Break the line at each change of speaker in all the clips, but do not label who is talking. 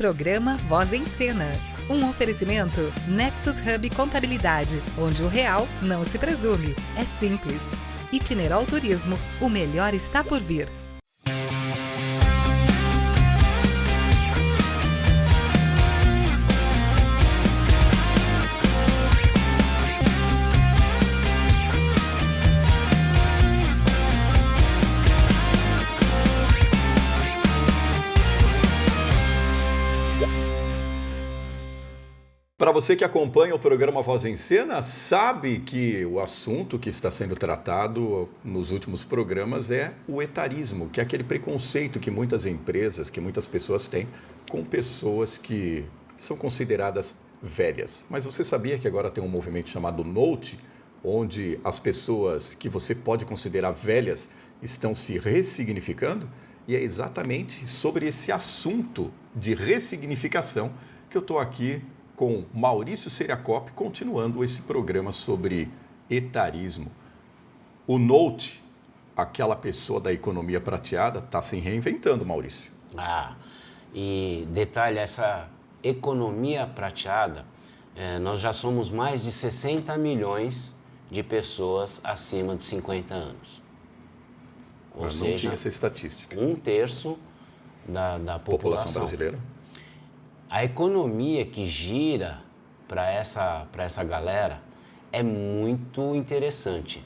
Programa Voz em Cena. Um oferecimento Nexus Hub Contabilidade, onde o real não se presume, é simples. Itineral Turismo, o melhor está por vir.
Para você que acompanha o programa Voz em Cena, sabe que o assunto que está sendo tratado nos últimos programas é o etarismo, que é aquele preconceito que muitas empresas, que muitas pessoas têm com pessoas que são consideradas velhas. Mas você sabia que agora tem um movimento chamado Note, onde as pessoas que você pode considerar velhas estão se ressignificando? E é exatamente sobre esse assunto de ressignificação que eu estou aqui com Maurício Seriacop, continuando esse programa sobre etarismo. O Note, aquela pessoa da economia prateada, está se reinventando, Maurício.
E detalhe, essa economia prateada, nós já somos mais de 60 milhões de pessoas acima de 50 anos. Ou seja,
não tinha essa estatística.
Um terço da população
brasileira.
A economia que gira para essa galera é muito interessante.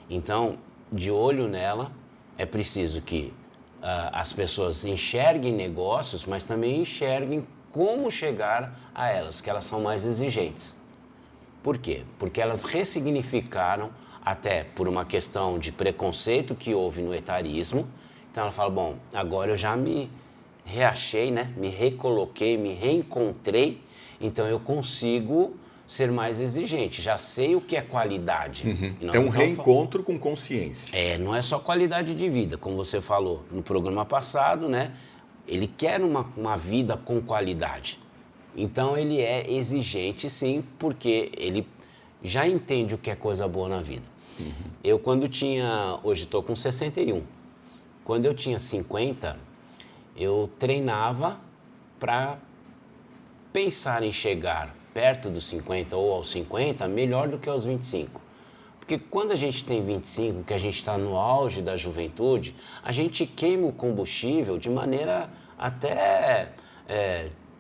Então, de olho nela, é preciso que as pessoas enxerguem negócios, mas também enxerguem como chegar a elas, que elas são mais exigentes. Por quê? Porque elas ressignificaram, até por uma questão de preconceito que houve no etarismo. Então, ela fala, bom, agora eu já me reachei, né? Me recoloquei, me reencontrei, então eu consigo ser mais exigente, já sei o que é qualidade.
É um reencontro com consciência.
Não é só qualidade de vida, como você falou no programa passado, né? Ele quer uma vida com qualidade. Então ele é exigente sim, porque ele já entende o que é coisa boa na vida. Eu hoje estou com 61, quando eu tinha 50, eu treinava para pensar em chegar perto dos 50 ou aos 50 melhor do que aos 25. Porque quando a gente tem 25, que a gente está no auge da juventude, a gente queima o combustível de maneira até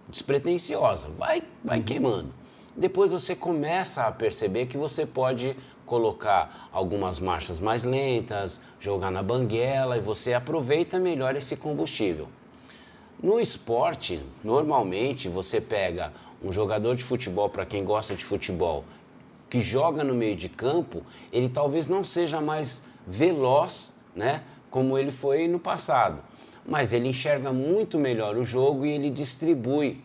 despretensiosa, vai queimando. Depois você começa a perceber que você pode colocar algumas marchas mais lentas, jogar na banguela e você aproveita melhor esse combustível. No esporte, normalmente você pega um jogador de futebol, para quem gosta de futebol, que joga no meio de campo, ele talvez não seja mais veloz, né, como ele foi no passado, mas ele enxerga muito melhor o jogo e ele distribui,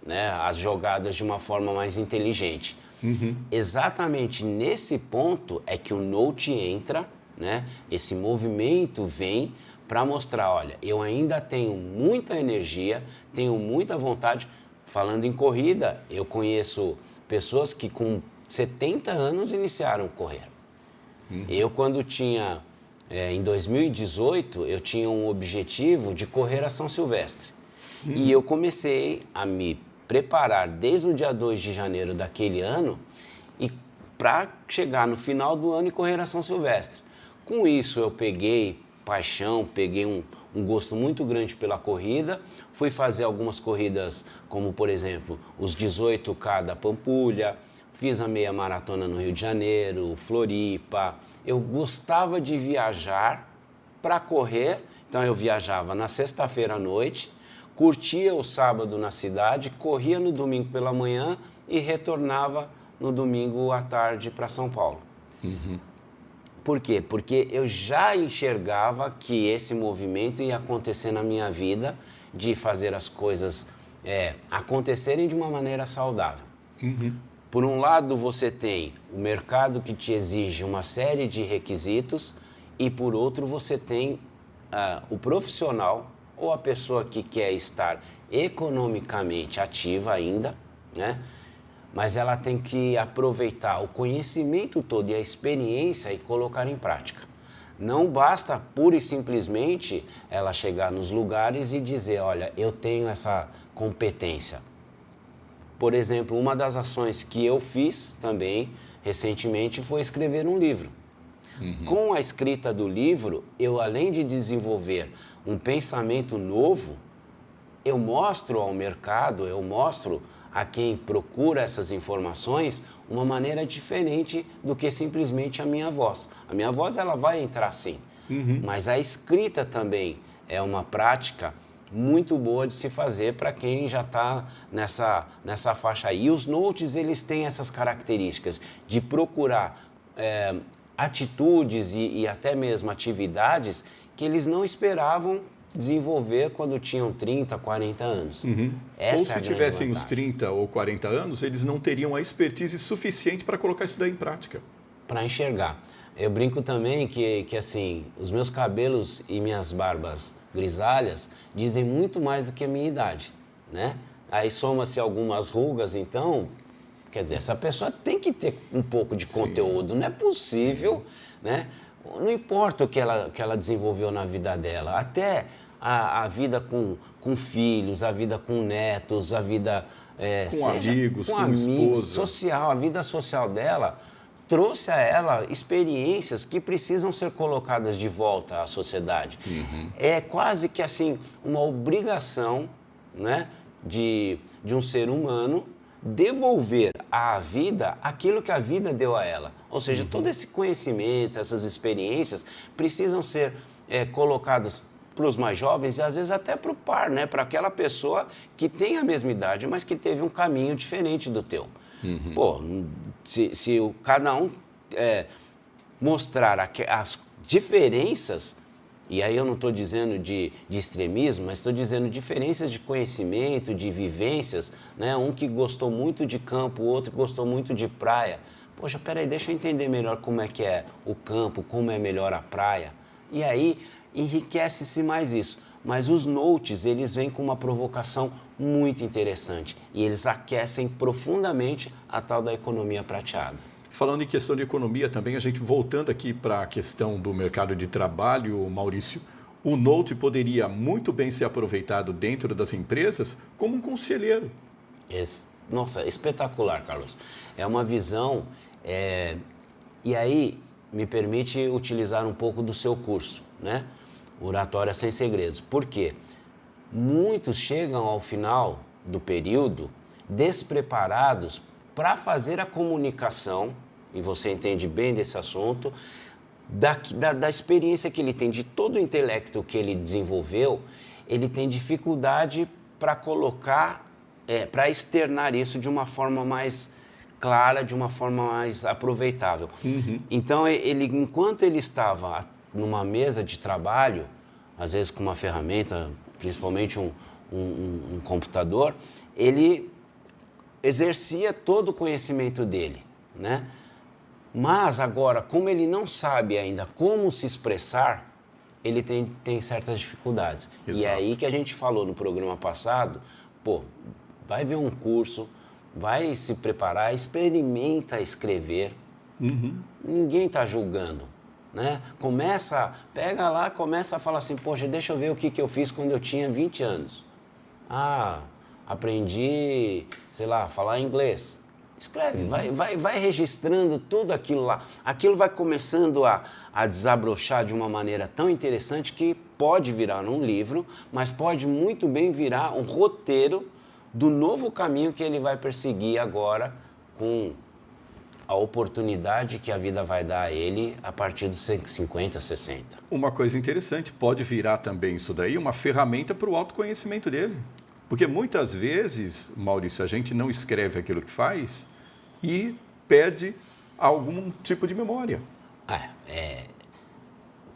né, as jogadas de uma forma mais inteligente. Exatamente nesse ponto é que o Note entra, né, esse movimento vem para mostrar, olha, eu ainda tenho muita energia, tenho muita vontade. Falando em corrida, eu conheço pessoas que com 70 anos iniciaram a correr. Eu, quando tinha, em 2018, eu tinha um objetivo de correr a São Silvestre. E eu comecei a me preparar desde o dia 2 de janeiro daquele ano e para chegar no final do ano e correr a São Silvestre. Com isso, eu peguei paixão, peguei um gosto muito grande pela corrida, fui fazer algumas corridas, como por exemplo, os 18K da Pampulha, fiz a meia maratona no Rio de Janeiro, Floripa. Eu gostava de viajar para correr, então eu viajava na sexta-feira à noite, curtia o sábado na cidade, corria no domingo pela manhã e retornava no domingo à tarde para São Paulo. Por quê? Porque eu já enxergava que esse movimento ia acontecer na minha vida, de fazer as coisas acontecerem de uma maneira saudável. Por um lado, você tem o mercado que te exige uma série de requisitos e, por outro, você tem o profissional ou a pessoa que quer estar economicamente ativa ainda, né? Mas ela tem que aproveitar o conhecimento todo e a experiência e colocar em prática. Não basta pura e simplesmente ela chegar nos lugares e dizer, olha, eu tenho essa competência. Por exemplo, uma das ações que eu fiz também recentemente foi escrever um livro. Com a escrita do livro, eu além de desenvolver um pensamento novo, eu mostro ao mercado, eu mostro a quem procura essas informações uma maneira diferente do que simplesmente a minha voz. A minha voz ela vai entrar sim, mas a escrita também é uma prática muito boa de se fazer para quem já está nessa faixa aí. E os notes, eles têm essas características de procurar atitudes e até mesmo atividades que eles não esperavam desenvolver quando tinham 30, 40 anos.
Ou se tivessem os 30 ou 40 anos, eles não teriam a expertise suficiente para colocar isso daí em prática.
Para enxergar. Eu brinco também que assim, os meus cabelos e minhas barbas grisalhas dizem muito mais do que a minha idade, né? Aí soma-se algumas rugas, então, quer dizer, essa pessoa tem que ter um pouco de conteúdo, não é possível, né? Não importa o que ela desenvolveu na vida dela, até a vida com filhos, a vida com netos, a vida
com amigos, com esposa.
Social, a vida social dela trouxe a ela experiências que precisam ser colocadas de volta à sociedade. É quase que assim uma obrigação, né, de um ser humano devolver à vida aquilo que a vida deu a ela. Ou seja, todo esse conhecimento, essas experiências precisam ser colocadas para os mais jovens e às vezes até para o par, né? Para aquela pessoa que tem a mesma idade, mas que teve um caminho diferente do teu. Pô, se cada um mostrar as diferenças, e aí eu não estou dizendo de extremismo, mas estou dizendo diferenças de conhecimento, de vivências, né? Um que gostou muito de campo, o outro que gostou muito de praia. Poxa, peraí, deixa eu entender melhor como é que é o campo, como é melhor a praia. E aí enriquece-se mais isso. Mas os notes, eles vêm com uma provocação muito interessante e eles aquecem profundamente a tal da economia prateada.
Falando em questão de economia também, a gente voltando aqui para a questão do mercado de trabalho, Maurício, o Note poderia muito bem ser aproveitado dentro das empresas como um conselheiro.
Nossa, espetacular, Carlos. É uma visão, e aí me permite utilizar um pouco do seu curso, né? Oratória Sem Segredos. Por quê? Muitos chegam ao final do período despreparados para fazer a comunicação, e você entende bem desse assunto, da experiência que ele tem, de todo o intelecto que ele desenvolveu, ele tem dificuldade para colocar, para externar isso de uma forma mais clara, de uma forma mais aproveitável. Então, enquanto ele estava numa mesa de trabalho, às vezes com uma ferramenta, principalmente um computador, ele exercia todo o conhecimento dele, né? Mas agora, como ele não sabe ainda como se expressar, ele tem certas dificuldades. Exato. E é aí que a gente falou no programa passado, vai ver um curso, vai se preparar, experimenta escrever. Ninguém está julgando, né? Pega lá, começa a falar assim, poxa, deixa eu ver o que eu fiz quando eu tinha 20 anos. Aprendi, sei lá, falar inglês. Escreve, vai registrando tudo aquilo lá. Aquilo vai começando a desabrochar de uma maneira tão interessante que pode virar um livro, mas pode muito bem virar um roteiro do novo caminho que ele vai perseguir agora com a oportunidade que a vida vai dar a ele a partir dos 50, 60.
Uma coisa interessante, pode virar também isso daí uma ferramenta para o autoconhecimento dele. Porque muitas vezes, Maurício, a gente não escreve aquilo que faz e perde algum tipo de memória.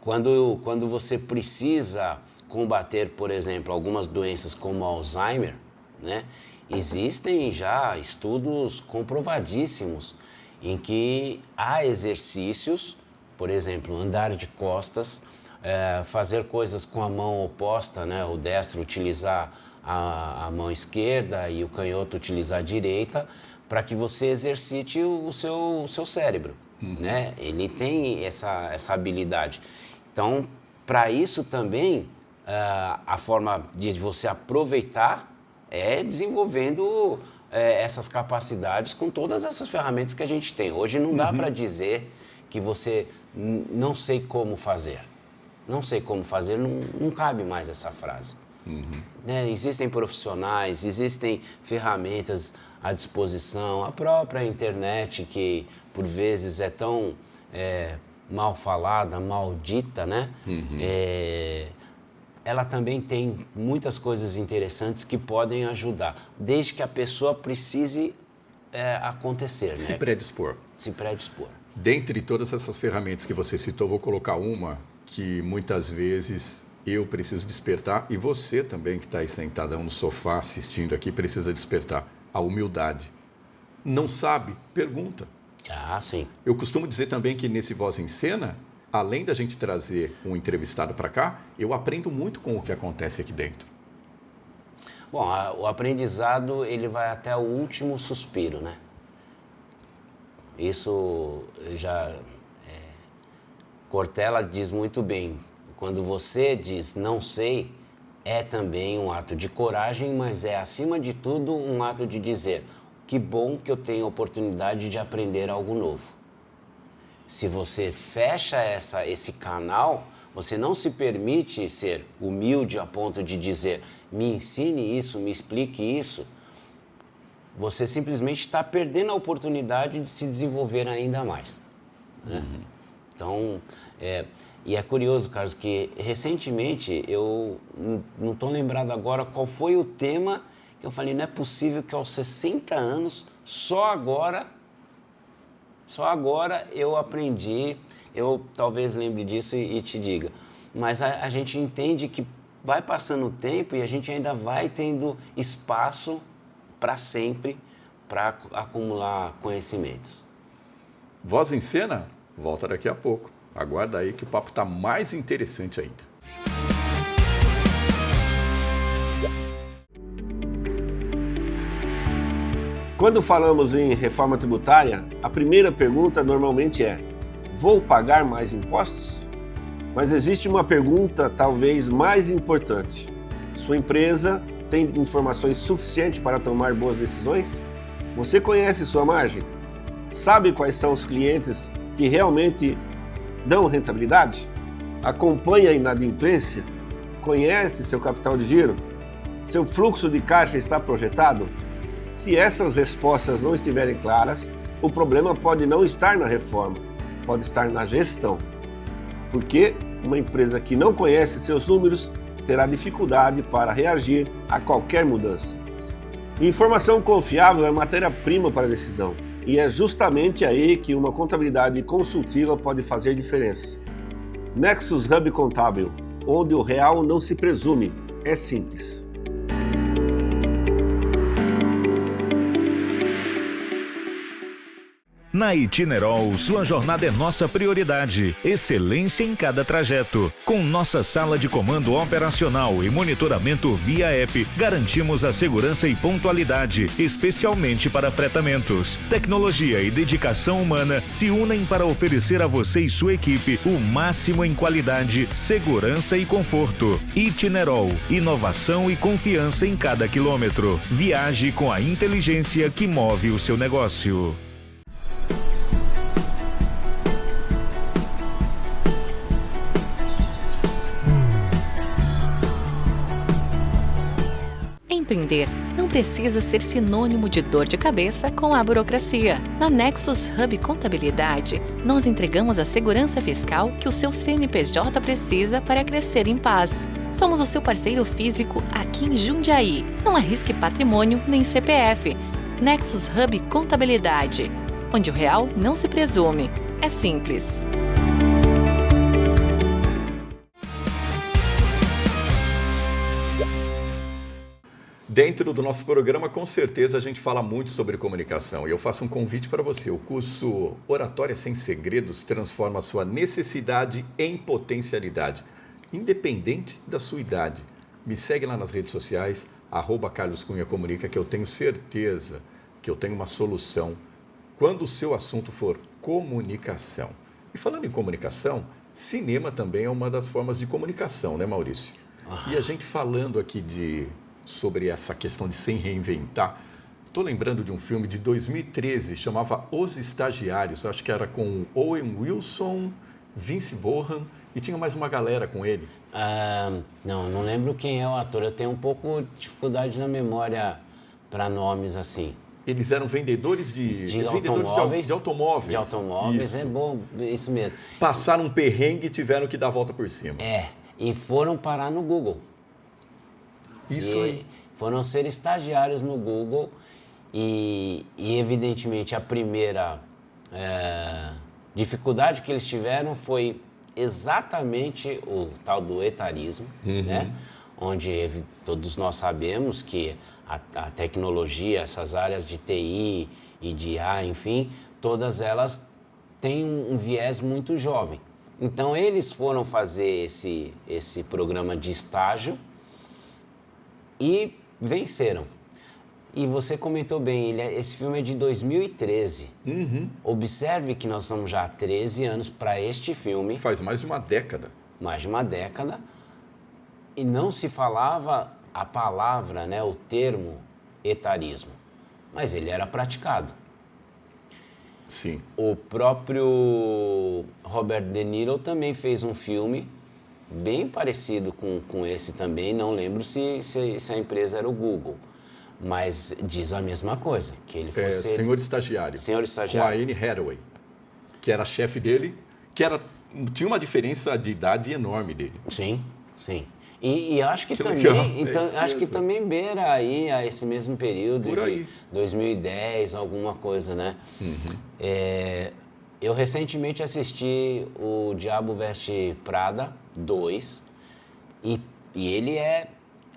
Quando você precisa combater, por exemplo, algumas doenças como Alzheimer, né, existem já estudos comprovadíssimos em que há exercícios, por exemplo, andar de costas, fazer coisas com a mão oposta, né, o destro utilizar a mão esquerda e o canhoto utilizar a direita, para que você exercite o seu cérebro, né? Ele tem essa habilidade. Então, para isso também, a forma de você aproveitar é desenvolvendo essas capacidades com todas essas ferramentas que a gente tem. Hoje não dá para dizer que você não sei como fazer. Não sei como fazer, não cabe mais essa frase. Né? Existem profissionais, existem ferramentas à disposição, a própria internet, que por vezes é tão mal falada, maldita, né? Ela também tem muitas coisas interessantes que podem ajudar, desde que a pessoa precise acontecer.
Se
né?
predispor.
Se predispor.
Dentre todas essas ferramentas que você citou, vou colocar uma que muitas vezes eu preciso despertar, e você também que está aí sentadão no sofá assistindo aqui precisa despertar: a humildade. Não sabe? Pergunta.
Ah, sim.
Eu costumo dizer também que nesse Voz em Cena, além da gente trazer um entrevistado para cá, eu aprendo muito com o que acontece aqui dentro.
Bom, o aprendizado, ele vai até o último suspiro, né? Isso já... Cortella diz muito bem, quando você diz não sei, é também um ato de coragem, mas é, acima de tudo, um ato de dizer: que bom que eu tenho a oportunidade de aprender algo novo. Se você fecha esse canal, você não se permite ser humilde a ponto de dizer: me ensine isso, me explique isso, você simplesmente está perdendo a oportunidade de se desenvolver ainda mais. Né? Então, e é curioso, Carlos, que recentemente, eu não estou lembrado agora qual foi o tema que eu falei: não é possível que aos 60 anos, só agora eu aprendi. Eu talvez lembre disso e te diga. Mas a gente entende que vai passando o tempo e a gente ainda vai tendo espaço para sempre para acumular conhecimentos.
Voz em Cena volta daqui a pouco. Aguarda aí que o papo está mais interessante ainda.
Quando falamos em reforma tributária, a primeira pergunta normalmente é: vou pagar mais impostos? Mas existe uma pergunta talvez mais importante. Sua empresa tem informações suficientes para tomar boas decisões? Você conhece sua margem? Sabe quais são os clientes que realmente dão rentabilidade? Acompanha a inadimplência? Conhece seu capital de giro? Seu fluxo de caixa está projetado? Se essas respostas não estiverem claras, o problema pode não estar na reforma, pode estar na gestão. Porque uma empresa que não conhece seus números terá dificuldade para reagir a qualquer mudança. Informação confiável é matéria-prima para a decisão, e é justamente aí que uma contabilidade consultiva pode fazer diferença. Nexus Hub Contábil, onde o real não se presume, é simples.
Na Itinerol, sua jornada é nossa prioridade. Excelência em cada trajeto. Com nossa sala de comando operacional e monitoramento via app, garantimos a segurança e pontualidade, especialmente para fretamentos. Tecnologia e dedicação humana se unem para oferecer a você e sua equipe o máximo em qualidade, segurança e conforto. Itinerol, inovação e confiança em cada quilômetro. Viaje com a inteligência que move o seu negócio.
Empreender não precisa ser sinônimo de dor de cabeça com a burocracia. Na Nexus Hub Contabilidade, nós entregamos a segurança fiscal que o seu CNPJ precisa para crescer em paz. Somos o seu parceiro físico aqui em Jundiaí. Não arrisque patrimônio nem CPF. Nexus Hub Contabilidade, onde o real não se presume. É simples.
Dentro do nosso programa, com certeza, a gente fala muito sobre comunicação. E eu faço um convite para você. O curso Oratória Sem Segredos transforma a sua necessidade em potencialidade, independente da sua idade. Me segue lá nas redes sociais, @CarlosCunhaComunica, que eu tenho certeza que eu tenho uma solução quando o seu assunto for comunicação. E falando em comunicação, cinema também é uma das formas de comunicação, né, Maurício? E a gente falando aqui sobre essa questão de se reinventar, estou lembrando de um filme de 2013, chamava Os Estagiários, acho que era com Owen Wilson, Vince Vaughn e tinha mais uma galera com ele.
Não lembro quem é o ator, eu tenho um pouco de dificuldade na memória para nomes assim.
Eles eram vendedores de
automóveis.
De automóveis.
De automóveis,
isso.
É bom, isso mesmo.
Passaram um perrengue e tiveram que dar a volta por cima.
E foram parar no Google.
Isso aí.
Foram ser estagiários no Google e evidentemente, a primeira dificuldade que eles tiveram foi exatamente o tal do etarismo, né? Onde todos nós sabemos que a tecnologia, essas áreas de TI e de IA, enfim, todas elas têm um viés muito jovem. Então, eles foram fazer esse programa de estágio e venceram. E você comentou bem, esse filme é de 2013. Observe que nós estamos já há 13 anos para este filme.
Faz mais de uma década.
Mais de uma década. E não se falava a palavra, né, o termo etarismo. Mas ele era praticado.
Sim.
O próprio Robert De Niro também fez um filme bem parecido com esse também. Não lembro se a empresa era o Google. Mas diz a mesma coisa, que ele foi ser...
Senhor Estagiário.
Senhor Estagiário.
Com a Anne Hathaway, que era chefe dele, tinha uma diferença de idade enorme dele.
Sim, sim. E acho que também,
legal.
Acho que também beira aí a esse mesmo período
Por
de
aí.
2010, alguma coisa, né? Eu recentemente assisti o Diabo Veste Prada 2 e ele é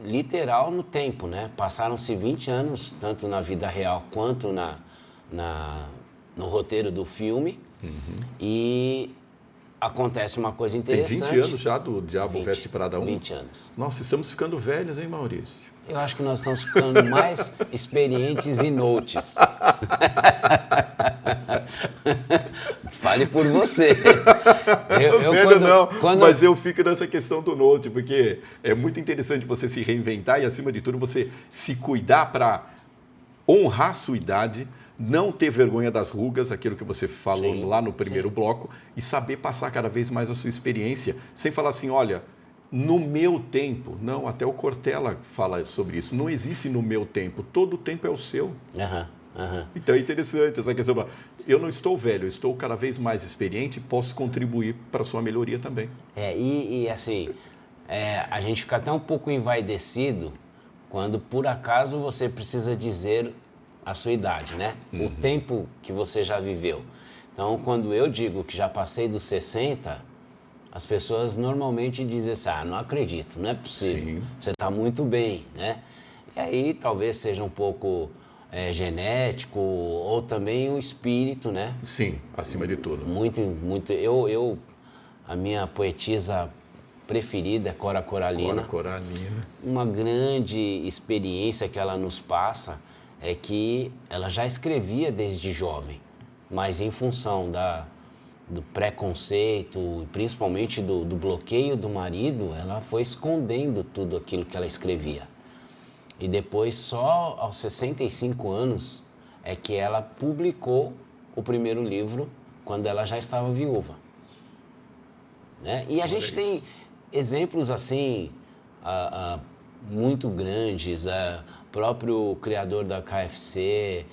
literal no tempo, né? Passaram-se 20 anos, tanto na vida real quanto no roteiro do filme. E acontece uma coisa interessante.
Tem 20 anos já do Diabo Veste Prada 1?
20 anos.
Nossa, estamos ficando velhos, hein, Maurício?
Eu acho que nós estamos ficando mais experientes e notes. Fale por você.
Mas eu fico nessa questão do note, porque é muito interessante você se reinventar e, acima de tudo, você se cuidar para honrar a sua idade, não ter vergonha das rugas, aquilo que você falou lá no primeiro bloco, e saber passar cada vez mais a sua experiência, sem falar assim, olha, no meu tempo. Não, até o Cortella fala sobre isso. Não existe no meu tempo, todo o tempo é o seu. Então é interessante essa questão. Eu não estou velho, eu estou cada vez mais experiente e posso contribuir para a sua melhoria também.
Assim, a gente fica até um pouco envaidecido quando, por acaso, você precisa dizer a sua idade, né? O tempo que você já viveu. Então, quando eu digo que já passei dos 60, as pessoas normalmente dizem assim, não acredito, não é possível. Você está muito bem, né? E aí talvez seja um pouco genético ou também o espírito, né?
Sim, acima de tudo.
Muito. A minha poetisa preferida é Cora Coralina.
Cora Coralina.
Uma grande experiência que ela nos passa é que ela já escrevia desde jovem, mas em função do preconceito, principalmente do bloqueio do marido, ela foi escondendo tudo aquilo que ela escrevia. E depois, só aos 65 anos, é que ela publicou o primeiro livro, quando ela já estava viúva. Né? E a gente tem exemplos assim, muito grandes, próprio criador da KFC,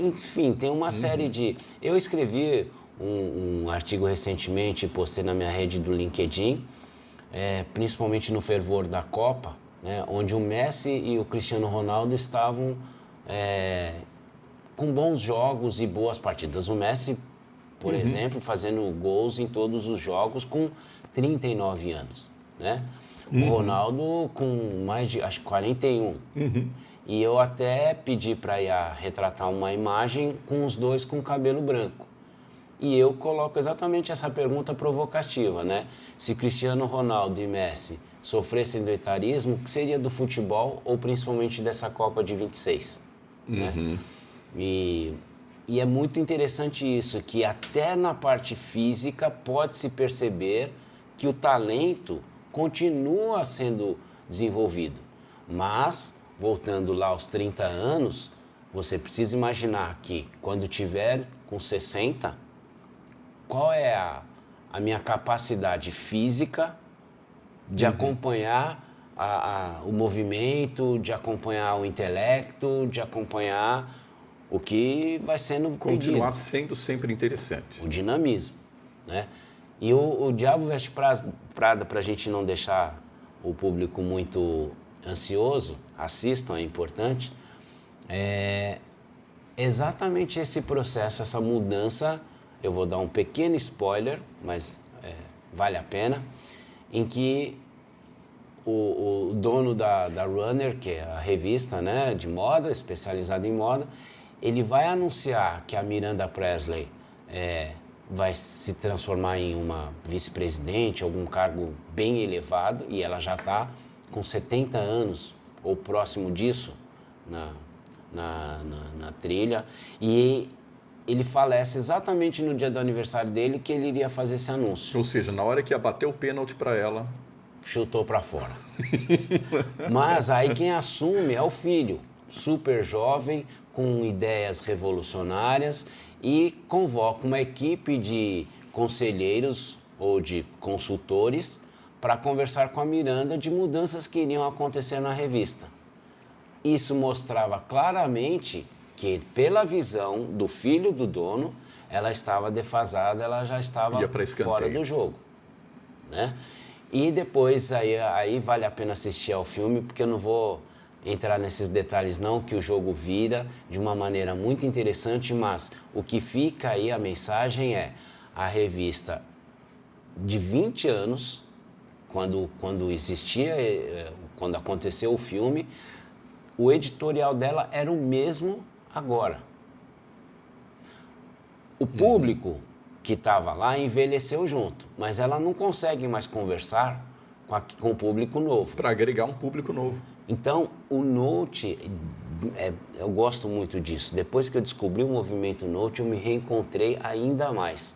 enfim, tem uma série de... Eu escrevi um artigo recentemente, postei na minha rede do LinkedIn, principalmente no fervor da Copa, né, onde o Messi e o Cristiano Ronaldo estavam com bons jogos e boas partidas. O Messi, por exemplo, fazendo gols em todos os jogos com 39 anos, né? O Ronaldo com mais de, acho, 41. E eu até pedi para a retratar uma imagem com os dois com cabelo branco. E eu coloco exatamente essa pergunta provocativa, né? Se Cristiano Ronaldo e Messi sofressem do etarismo, o que seria do futebol ou principalmente dessa Copa de 26? Né? E E é muito interessante isso, que até na parte física pode-se perceber que o talento continua sendo desenvolvido. Mas, voltando lá aos 30 anos, você precisa imaginar que quando tiver com 60, qual é a minha capacidade física de acompanhar o movimento, de acompanhar o intelecto, de acompanhar o que vai sendo pedido.
Continuar sendo sempre interessante.
O dinamismo, né? E o Diabo Veste Prada, para a gente não deixar o público muito ansioso, assistam, é importante, é exatamente esse processo, essa mudança. Eu vou dar um pequeno spoiler, mas vale a pena, em que o dono da Runner, que é a revista, né, de moda, especializada em moda, ele vai anunciar que a Miranda Presley vai se transformar em uma vice-presidente, algum cargo bem elevado, e ela já está com 70 anos, ou próximo disso, na trilha, e ele falece exatamente no dia do aniversário dele que ele iria fazer esse anúncio.
Ou seja, na hora que ia bater o pênalti para ela...
Chutou para fora. Mas aí quem assume é o filho, super jovem, com ideias revolucionárias, e convoca uma equipe de conselheiros ou de consultores para conversar com a Miranda de mudanças que iriam acontecer na revista. Isso mostrava claramente que, pela visão do filho do dono, ela estava defasada, ela já estava fora do jogo, né? E depois, aí vale a pena assistir ao filme, porque eu não vou entrar nesses detalhes não, que o jogo vira de uma maneira muito interessante, mas o que fica aí, a mensagem é a revista de 20 anos, quando existia, quando aconteceu o filme, o editorial dela era o mesmo agora. O público que estava lá envelheceu junto, mas ela não consegue mais conversar com o público novo.
Para agregar um público novo.
Então, o Note, eu gosto muito disso. Depois que eu descobri o movimento Note, eu me reencontrei ainda mais.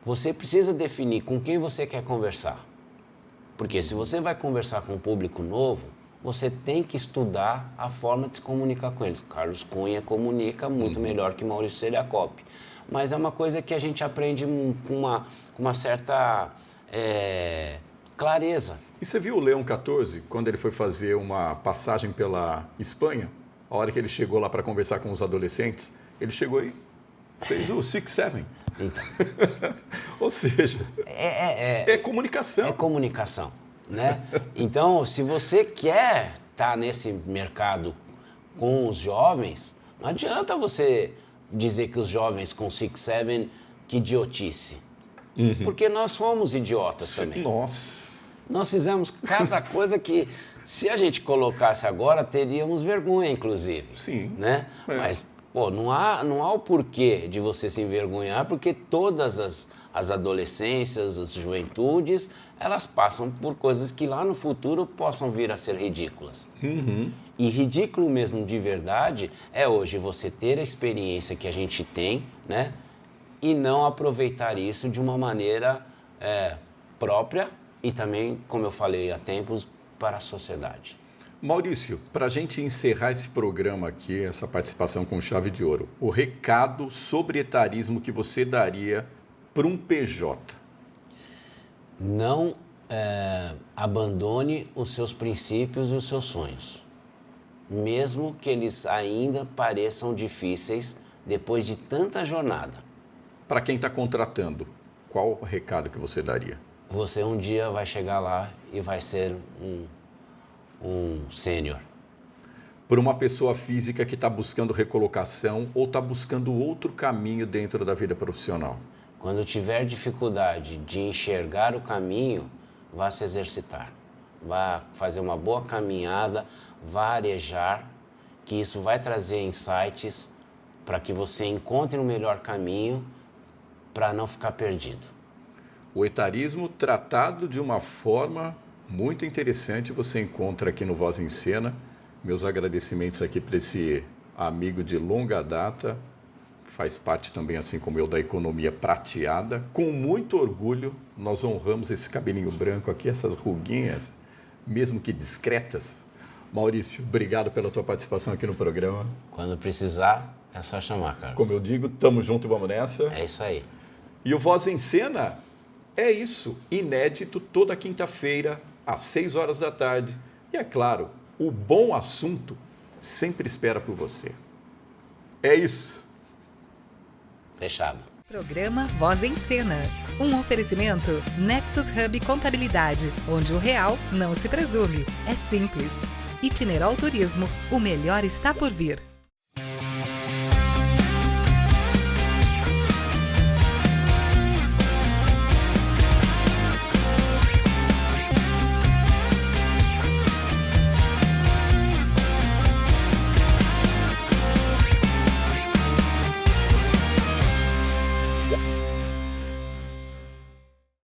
Você precisa definir com quem você quer conversar. Porque se você vai conversar com um público novo, você tem que estudar a forma de se comunicar com eles. Carlos Cunha comunica muito melhor que Maurício Seriacopi. Mas é uma coisa que a gente aprende com uma certa clareza.
E você viu o Leão XIV, quando ele foi fazer uma passagem pela Espanha? A hora que ele chegou lá para conversar com os adolescentes, ele chegou aí, fez o 6-7.
Então.
Ou seja, é comunicação.
É comunicação, né? Então, se você quer estar nesse mercado com os jovens, não adianta você dizer que os jovens com 6-7, que idiotice. Porque nós fomos idiotas também.
Nossa.
Nós fizemos cada coisa que, se a gente colocasse agora, teríamos vergonha, inclusive.
Sim.
Né? Mas, pô, não há o porquê de você se envergonhar, porque todas as adolescências, as juventudes, elas passam por coisas que lá no futuro possam vir a ser ridículas. E ridículo mesmo de verdade é hoje você ter a experiência que a gente tem, né? E não aproveitar isso de uma maneira própria e também, como eu falei há tempos, para a sociedade.
Maurício, para a gente encerrar esse programa aqui, essa participação com chave de ouro, o recado sobre etarismo que você daria para um PJ?
Não abandone os seus princípios e os seus sonhos, mesmo que eles ainda pareçam difíceis depois de tanta jornada.
Para quem está contratando, qual o recado que você daria?
Você um dia vai chegar lá e vai ser um sênior.
Para uma pessoa física que está buscando recolocação ou está buscando outro caminho dentro da vida profissional?
Quando tiver dificuldade de enxergar o caminho, vá se exercitar. Vá fazer uma boa caminhada, vá arejar, que isso vai trazer insights para que você encontre o melhor caminho para não ficar perdido.
O etarismo tratado de uma forma muito interessante você encontra aqui no Voz em Cena. Meus agradecimentos aqui para esse amigo de longa data, faz parte também, assim como eu, da economia prateada. Com muito orgulho, nós honramos esse cabelinho branco aqui, essas ruguinhas, mesmo que discretas. Maurício, obrigado pela tua participação aqui no programa.
Quando precisar, é só chamar, Carlos.
Como eu digo, tamo junto e vamos nessa.
É isso aí.
E o Voz em Cena é isso, inédito, toda quinta-feira, às 6 horas da tarde. E é claro, o bom assunto sempre espera por você. É isso.
Fechado.
Programa Voz em Cena. Um oferecimento Nexus Hub Contabilidade, onde o real não se presume. É simples. Itineral Turismo, o melhor está por vir.